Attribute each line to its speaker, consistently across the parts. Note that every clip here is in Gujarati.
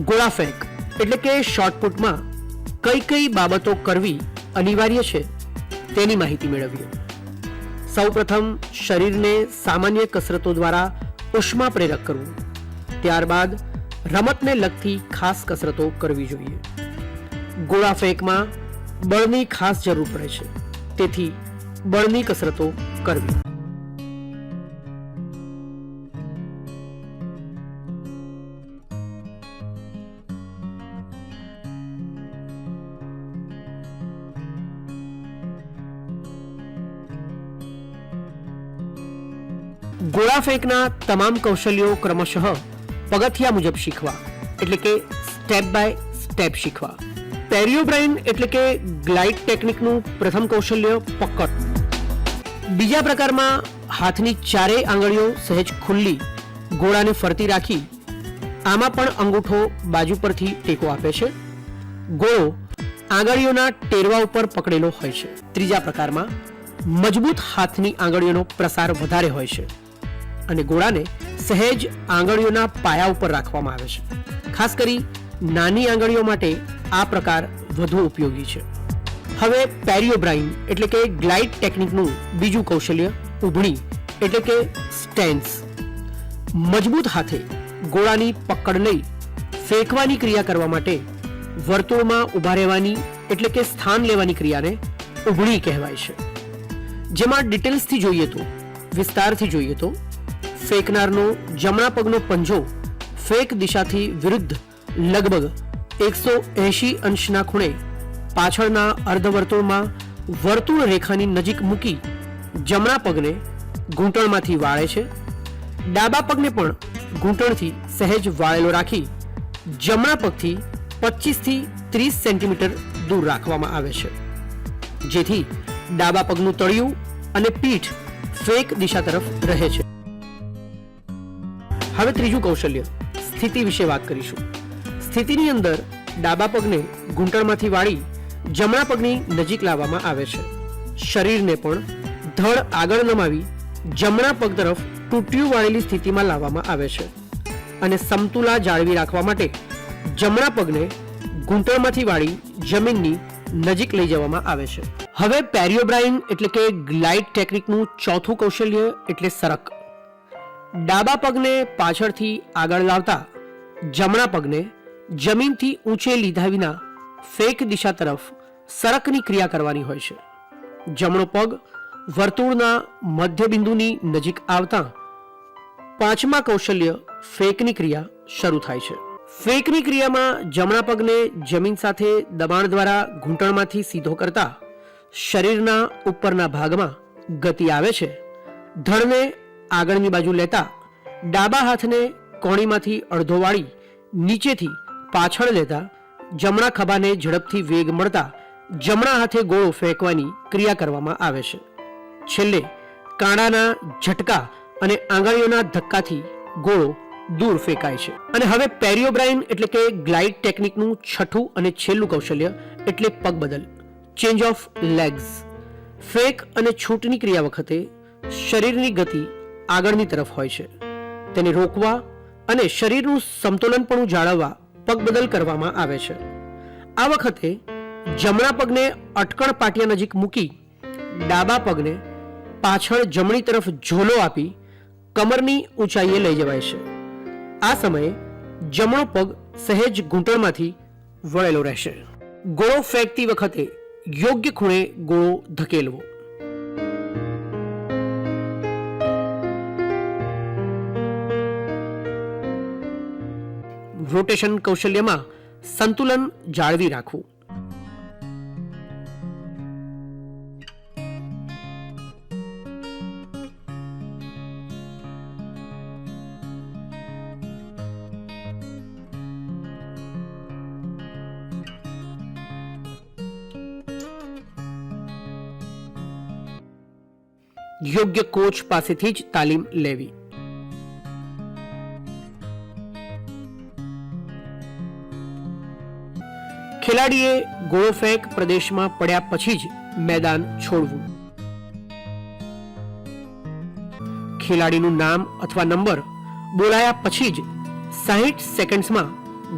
Speaker 1: ગોળા ફેંક એટલે કે શોર્ટપુટમાં કઈ કઈ બાબતો કરવી અનિવાર્ય છે તેની માહિતી મેળવીએ. સૌપ્રથમ શરીરને સામાન્ય કસરતો દ્વારા ઉષ્મા પ્રેરક કરવું, ત્યારબાદ રમતને લગતી ખાસ કસરતો કરવી જોઈએ. ગોળા ફેંકમાં બળની ખાસ જરૂર પડે છે, તેથી બળની કસરતો કરવી. ગોળા ફેંકના તમામ કૌશલ્યો ક્રમશઃ પગથિયા મુજબ શીખવા એટલે કે સ્ટેપ બાય સ્ટેપ શીખવા. પેરિયોબ્રાઇન એટલે કે ગ્લાઇડ ટેકનિકનું પ્રથમ કૌશલ્ય પકડ. બીજા પ્રકારમાં હાથની ચારેય આંગળીઓ સહેજ ખુલ્લી ગોળાને ફરતી રાખી આમાં પણ અંગૂઠો બાજુ પરથી ટેકો આપે છે. ગોળો આંગળીઓના ટેરવા ઉપર પકડેલો હોય છે. ત્રીજા પ્રકારમાં મજબૂત હાથની આંગળીઓનો પ્રસાર વધારે હોય છે અને ગોળાને સહેજ આંગળીઓના પાયા ઉપર રાખવામાં આવે છે. ખાસ કરી નાની આંગળીઓ માટે આ પ્રકાર વધુ ઉપયોગી છે. હવે પેરિયોબ્રાઇન એટલે કે ગ્લાઇડ ટેકનિકનું બીજું કૌશલ્ય ઊભણી એટલે કે સ્ટેન્સ. મજબૂત હાથે ગોળાની પકડ લઈ ફેંકવાની ક્રિયા કરવા માટે વર્તુળમાં ઊભા રહેવાની એટલે કે સ્થાન લેવાની ક્રિયાને ઊભણી કહેવાય છે. જેમાં ડિટેલ્સથી જોઈએ તો, વિસ્તારથી જોઈએ તો, ફેંકનારનો જમણા પગનો પંજો ફેંક દિશાથી વિરુદ્ધ લગભગ 180 અંશના ખૂણે પાછળના અર્ધવર્તુળમાં વર્તુળ રેખાની નજીક મૂકી જમણા પગને ઘૂંટણમાંથી વાળે છે. ડાબા પગને પણ ઘૂંટણથી સહેજ વાળેલો રાખી જમણા પગથી 25 થી 30 સેન્ટીમીટર દૂર રાખવામાં આવે છે, જેથી ડાબા પગનું તળિયું અને પીઠ ફેંક દિશા તરફ રહે છે. હવે ત્રીજું કૌશલ્ય સ્થિતિ વિશે વાત કરીશું. સ્થિતિની અંદર ડાબા પગને ઘૂંટણમાંથી વાળી જમણા પગની નજીક લાવવામાં આવે છે. શરીરને પણ ધડ આગળ નમાવી જમણા પગ તરફ તૂટિયું વાળેલી સ્થિતિમાં લાવવામાં આવે છે અને સમતુલા જાળવી રાખવા માટે જમણા પગને ઘૂંટણમાંથી વાળી જમીનની નજીક લઈ જવામાં આવે છે. હવે પેરિયોબ્રાઇન એટલે કે ગ્લાઇડ ટેકનિકનું ચોથું કૌશલ્ય એટલે સરક. ડાબા પગને પાછળથી આગળ લાવતા જમણા પગને જમીનથી ઊંચે લીધા વિના ફેંક દિશા તરફ સરકની ક્રિયા કરવાની હોય છે. જમણો પગ વર્તુળના મધ્યબિંદુની નજીક આવતા પાંચમા કૌશલ્ય ફેંકની ક્રિયા શરૂ થાય છે. ફેંકની ક્રિયામાં જમણા પગને જમીન સાથે દબાણ દ્વારા ઘૂંટણમાંથી સીધો કરતા શરીરના ઉપરના ભાગમાં ગતિ આવે છે. ધડને આગળની બાજુ લેતા ડાબા હાથને કોણીમાંથી અડધો વાળી નીચેથી પાછળ લેતા જમણા ખભાને ઝડપથી વેગ મળતા જમણા હાથે ગોળો ફેંકવાની ક્રિયા કરવામાં આવે છે. છેલ્લે કાંડાના ઝટકા અને આંગળીઓના ધક્કાથી ગોળો દૂર ફેંકાય છે. અને હવે પેરિયોબ્રાઇન એટલે કે ગ્લાઇડ ટેકનિકનું છઠ્ઠું અને છેલ્લું કૌશલ્ય એટલે પગ બદલ ચેન્જ ઓફ લેગ્સ. ફેંક અને છૂટની ક્રિયા વખતે શરીરની ગતિ આગળની તરફ હોય છે. તેને રોકવા અને શરીરનું સમતોલનપણું જાળવવા પગ બદલ કરવામાં આવે છે. આ વખતે જમણા પગને અટકણ પાટિયા નજીક મૂકી ડાબા પગને પાછળ જમણી તરફ ઝોલો આપી કમરની ઊંચાઈએ લઈ જવાય છે. આ સમયે જમણો પગ સહેજ ઘૂંટણમાંથી વળેલો રહેશે. ગોળો ફેંકતી વખતે યોગ્ય ખૂણે ગોળો ધકેલવો. રોટેશન કૌશલ્યમાં સંતુલન જાળવી રાખવું. યોગ્ય કોચ પાસેથી જ તાલીમ લેવી. ખેલાડીએ ગોળો ફેંક પ્રદેશમાં પડ્યા પછી જ મેદાન છોડવું. ખેલાડીનું નામ અથવા નંબર બોલાયા પછી જ 60 સેકન્ડ્સમાં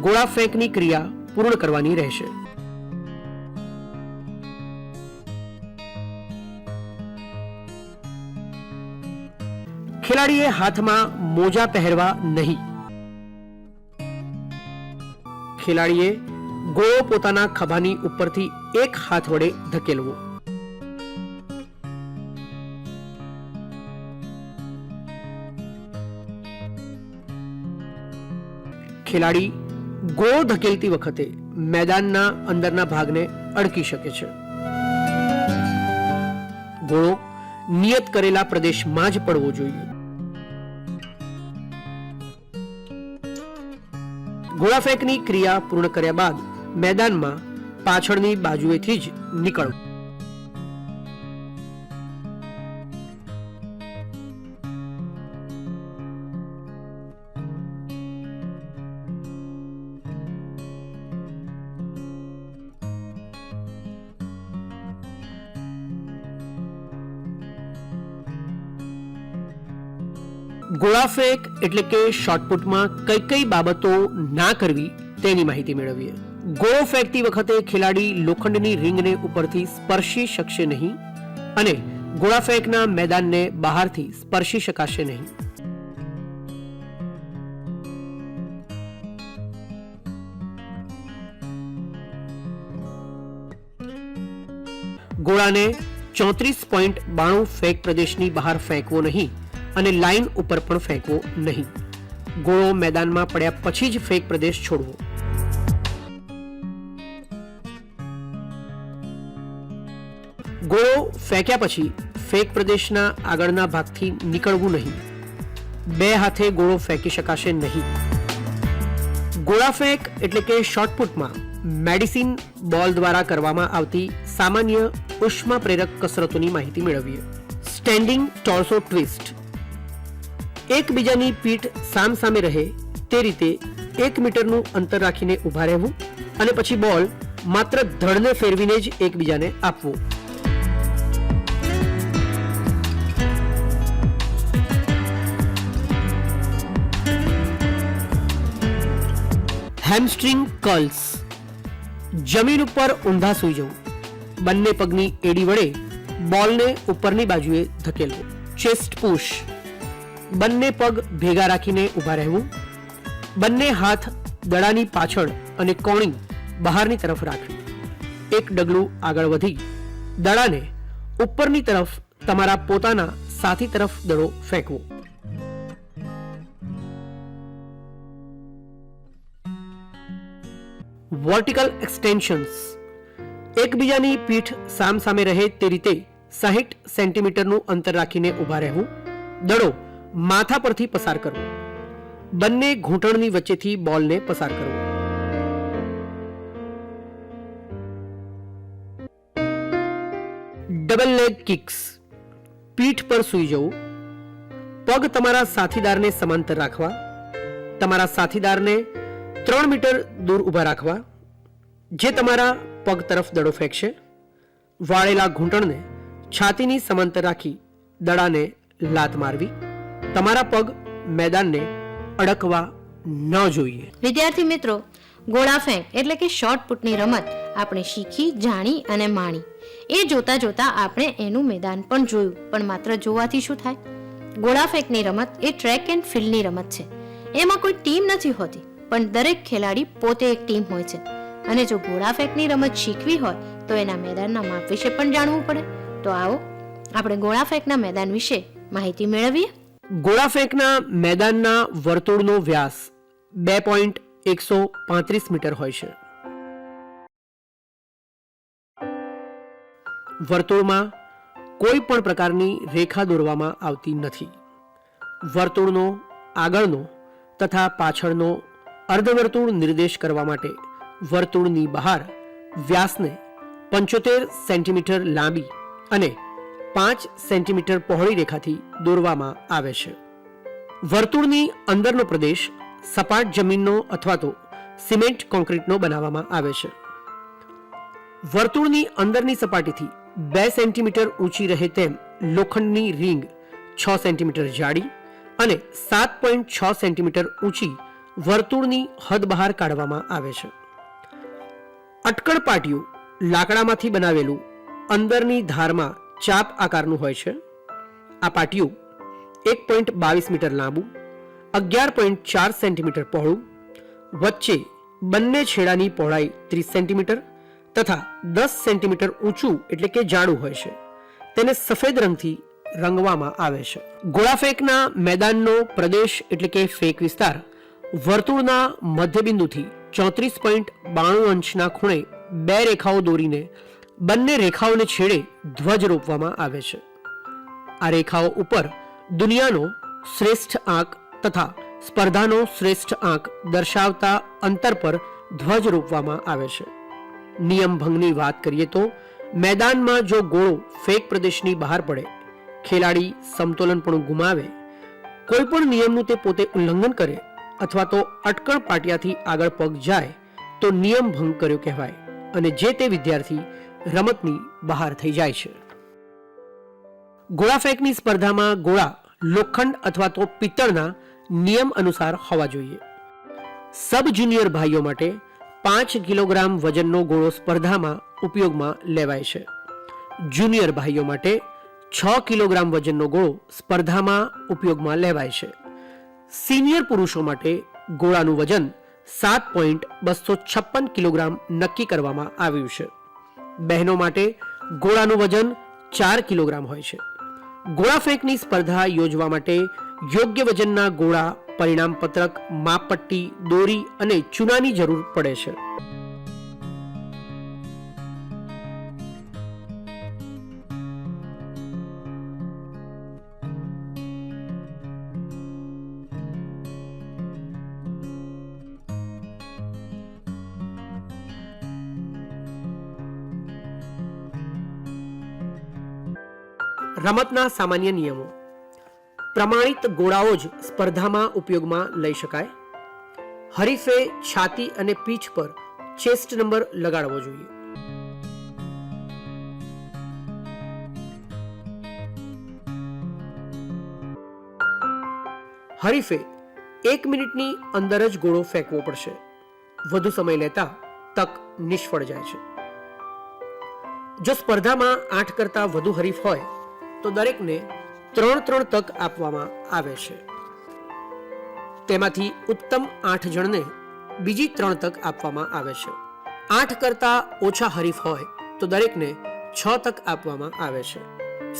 Speaker 1: ગોળા ફેંકની ક્રિયા પૂર્ણ કરવાની રહેશે. ખેલાડીએ હાથમાં મોજા પહેરવા નહીં. ખેલાડીએ ગોળો પોતાના ખભાની ઉપરથી એક હાથ વડે ધકેલવો. ખેલાડી ગોળો ધકેલતી વખતે મેદાનના અંદરના ભાગને અડકી શકે છે. ગોળો નિયત કરેલા પ્રદેશમાં જ પડવો જોઈએ. ગોળા ફેંકની ક્રિયા પૂર્ણ કર્યા બાદ મેદાનમાં પાછળની બાજુએથી જ નીકળવું. ગોળા ફેંક એટલે કે શોટપુટમાં કઈ કઈ બાબતો ના કરવી તેની માહિતી મેળવીએ. ગોળો ફેંકતી વખતે ખેલાડી લોખંડની રિંગને ઉપરથી સ્પર્શી શકશે નહીં અને ગોળા ફેંકના મેદાનને બહારથી સ્પર્શી શકાશે નહીં. ગોળાને 34.92 ફેંક પ્રદેશની બહાર ફેંકવો નહીં અને લાઈન ઉપર પણ ફેંકવો નહીં. ગોળો મેદાનમાં પડ્યા પછી જ ફેંક પ્રદેશ છોડવો. ગોળો ફેંક્યા પછી ફેંક પ્રદેશના આગળના ભાગથી નીકળવું નહીં. બે હાથે ગોળો ફેંકી શકાશે નહીં. ગોળા ફેંક એટલે કે શોટપુટમાં મેડિસિન બોલ દ્વારા કરવામાં આવતી સામાન્ય ઉષ્મા પ્રેરક કસરતોની માહિતી મેળવીએ. Standing torso twist. એકબીજાની પીઠ સામસામે રહે તે રીતે 1 મીટરનું અંતર રાખીને ઊભા રહેવું અને પછી બોલ માત્ર ધડને ફેરવીને જ એકબીજાને આપવો. Hamstring curls. જમીન ઉપર ઊંધા સૂઈ જવું. બંને પગની એડી વડે બોલને ઉપરની બાજુએ ધકેલવો. Chest push. બંને પગ ભેગા રાખીને ઊભા રહેવું. બંને હાથ દડાની પાછળ અને કોણી બહારની તરફ રાખવી. એક ડગલું આગળ વધી દડાને ઉપરની તરફ તમારા પોતાના સાથી તરફ દડો ફેંકવો. Vertical extensions. એકબીજાની પીઠ સામસામે રહે તે રીતે 60 સેન્ટીમીટરનું અંતર રાખીને ઊભા રહેવું. દડો માથા પરથી પસાર કરવો. બંને ઘૂંટણની વચ્ચેથી બોલને પસાર કરવો. Double leg kicks. પીઠ પર સૂઈ જવું. પગ તમારા સાથીદારને સમાંતર રાખવા. તમારા સાથીદારને 3 મીટર દૂર ઊભા રાખવા જે તમારા પગ તરફ દડો ફેંકશે. વાળેલા ઘૂંટણને છાતીની સમાંતર રાખી દડાને લાત મારવી. તમારા પગ મેદાનને અડકવા ન જોઈએ.
Speaker 2: વિદ્યાર્થી મિત્રો, ગોળા ફેંક એટલે કે શોર્ટ પુટની રમત આપણે શીખી, જાણી અને માણી. એ જોતા જોતા આપણે એનું મેદાન પણ જોયું. પણ માત્ર જોવાથી શું થાય? ગોળા ફેંકની રમત એ ટ્રેક એન્ડ ફિલ્ડની રમત છે. એમાં કોઈ ટીમ નથી હોતી, પણ દરેક ખેલાડી પોતે એક ટીમ હોય છે. અને જો ગોળા ફેંકની રમત શીખવી હોય તો એના મેદાનના માપ વિશે પણ જાણવું પડે. તો આવો આપણે ગોળા ફેંકના મેદાન વિશે માહિતી મેળવીએ.
Speaker 1: ગોળા ફેંકના મેદાનના વર્તુળનો વ્યાસ 2.135 મીટર હોય છે. વર્તુળમાં કોઈ પણ પ્રકારની રેખા દોરવામાં આવતી નથી. વર્તુળનો આગળનો તથા પાછળનો અર્ધવર્તુળ નિર્દેશ કરવા માટે વર્તુળની બહાર વ્યાસને 75 સેન્ટીમીટર લાંબી અને 5 સેન્ટીમીટર પહોળી રેખાથી દોરવામાં આવે છે. વર્તુળની અંદરનો પ્રદેશ સપાટ જમીનનો અથવા તો સિમેન્ટ કોન્ક્રીટનો બનાવવામાં આવે છે. વર્તુળની અંદરની સપાટીથી 2 સેન્ટીમીટર ઊંચી રહે તેમ લોખંડની રીંગ 6 સેન્ટીમીટર જાડી અને 7.6 સેન્ટીમીટર ઊંચી વર્તુળની હદ બહાર કાઢવામાં આવે છે. અટકળ પાટિયું લાકડામાંથી બનાવેલું અંદરની ધારમાં ચાપ આકારનું હોય છે. આ પાટિયું 1.22 મીટર લાંબુ, 11.4 સેન્ટીમીટર પહોળું, વચ્ચે બંને છેડાની પહોળાઈ 30 સેન્ટીમીટર તથા 10 સેન્ટીમીટર ઊંચું એટલે કે જાડું હોય છે. તેને સફેદ રંગથી રંગવામાં આવે છે. ગોળાફેંકના મેદાનનો પ્રદેશ એટલે કે ફેંક વિસ્તાર વર્તુળના મધ્યબિંદુથી 34.92 અંશના ખૂણે બે રેખાઓ દોરીને બંને રેખાઓને છેડે ધ્વજ રોપવામાં આવે છે. આ રેખાઓ ઉપર દુનિયાનો શ્રેષ્ઠ આંક તથા સ્પર્ધાનો શ્રેષ્ઠ આંક દર્શાવતા અંતર પર ધ્વજ રોપવામાં આવે છે. નિયમ ભંગની વાત કરીએ તો મેદાનમાં જો ગોળો ફેંક પ્રદેશની બહાર પડે, ખેલાડી સમતોલનપણું ગુમાવે, કોઈ પણ નિયમનું તે પોતે ઉલ્લંઘન કરે અથવા તો અટકળ પાટિયાથી આગળ પગ જાય તો નિયમ ભંગ કર્યો કહેવાય અને જે તે વિદ્યાર્થી રમતની બહાર થઈ જાય છે. ગોળાફેંકની સ્પર્ધામાં ગોળા લોખંડ અથવા તો પિત્તળના નિયમ અનુસાર હોવા જોઈએ. સબ જુનિયર ભાઈઓ માટે 5 કિલોગ્રામ વજનનો ગોળો સ્પર્ધામાં ઉપયોગમાં લેવાય છે. જુનિયર ભાઈઓ માટે 6 કિલોગ્રામ વજનનો ગોળો સ્પર્ધામાં ઉપયોગમાં લેવાય છે. સિનિયર પુરુષો માટે ગોળાનું વજન 7.256 કિલોગ્રામ નક્કી કરવામાં આવ્યું છે. બહેનો માટે ગોળાનું વજન 4 કિલોગ્રામ હોય છે. ગોળાફેંકની સ્પર્ધા યોજવા માટે યોગ્ય વજનના ગોળા, પરિણામ પત્રક, માપપટ્ટી, દોરી અને ચૂનાની જરૂર પડે છે. રમતના સામાન્ય નિયમો. પ્રમાણિત ગોળાઓ જ સ્પર્ધામાં ઉપયોગમાં લઈ શકાય. હરીફે છાતી અને પીઠ પર ચેસ્ટ નંબર લગાડવો જોઈએ. હરીફે 1 મિનિટની અંદર જ ગોળો ફેંકવો પડશે. વધુ સમય લેતા તક નિષ્ફળ જાય છે. જો સ્પર્ધામાં 8 કરતા વધુ હરીફ હોય તો દરેકને 3 તક આપવામાં આવે છે. તેમાંથી ઉત્તમ 8 જણને બીજી 3 તક આપવામાં આવે છે. 8 કરતા ઓછા હરીફ હોય તો દરેકને 6 તક આપવામાં આવે છે.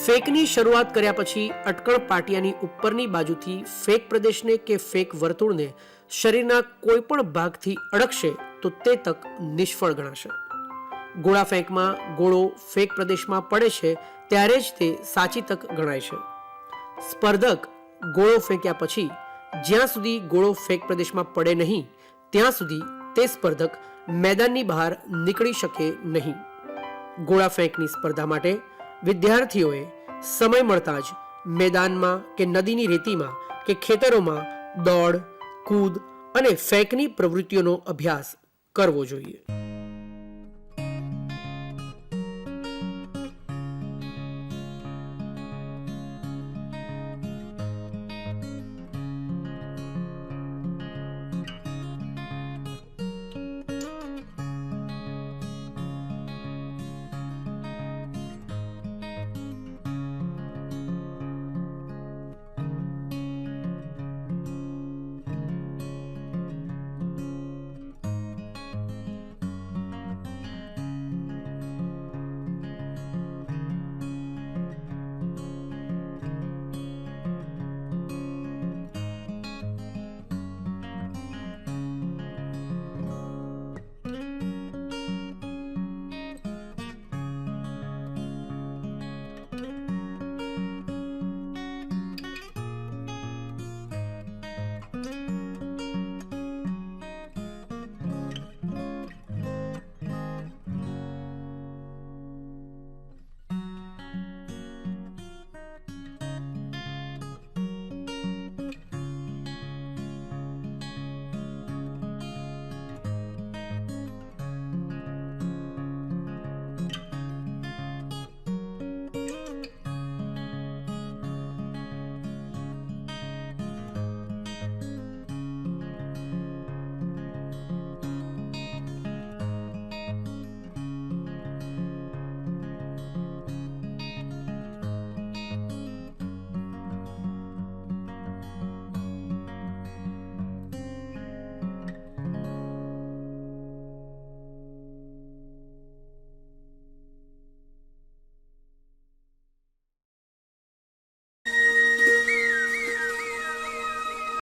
Speaker 1: ફેંકની શરૂઆત કર્યા પછી અટકળ પાટિયાની ઉપરની બાજુથી ફેંક પ્રદેશને કે ફેંક વર્તુળને શરીરના કોઈ પણ ભાગથી અડકશે તો તે તક નિષ્ફળ ગણાશે. ગોળા ફેંકમાં ગોળો ફેંક પ્રદેશમાં પડે છે ત્યારે જ તે સાચી તક ગણાય છે. સ્પર્ધક ગોળો ફેંક્યા પછી જ્યાં સુધી ગોળો ફેંક પ્રદેશમાં પડે નહીં ત્યાં સુધી તે સ્પર્ધક મેદાનની બહાર નીકળી શકે નહીં. ગોળા ફેંકની સ્પર્ધા માટે વિદ્યાર્થીઓએ સમય મળતા જ મેદાનમાં કે નદીની રેતીમાં કે ખેતરોમાં દોડ, કૂદ અને ફેંકની પ્રવૃત્તિઓનો અભ્યાસ કરવો જોઈએ.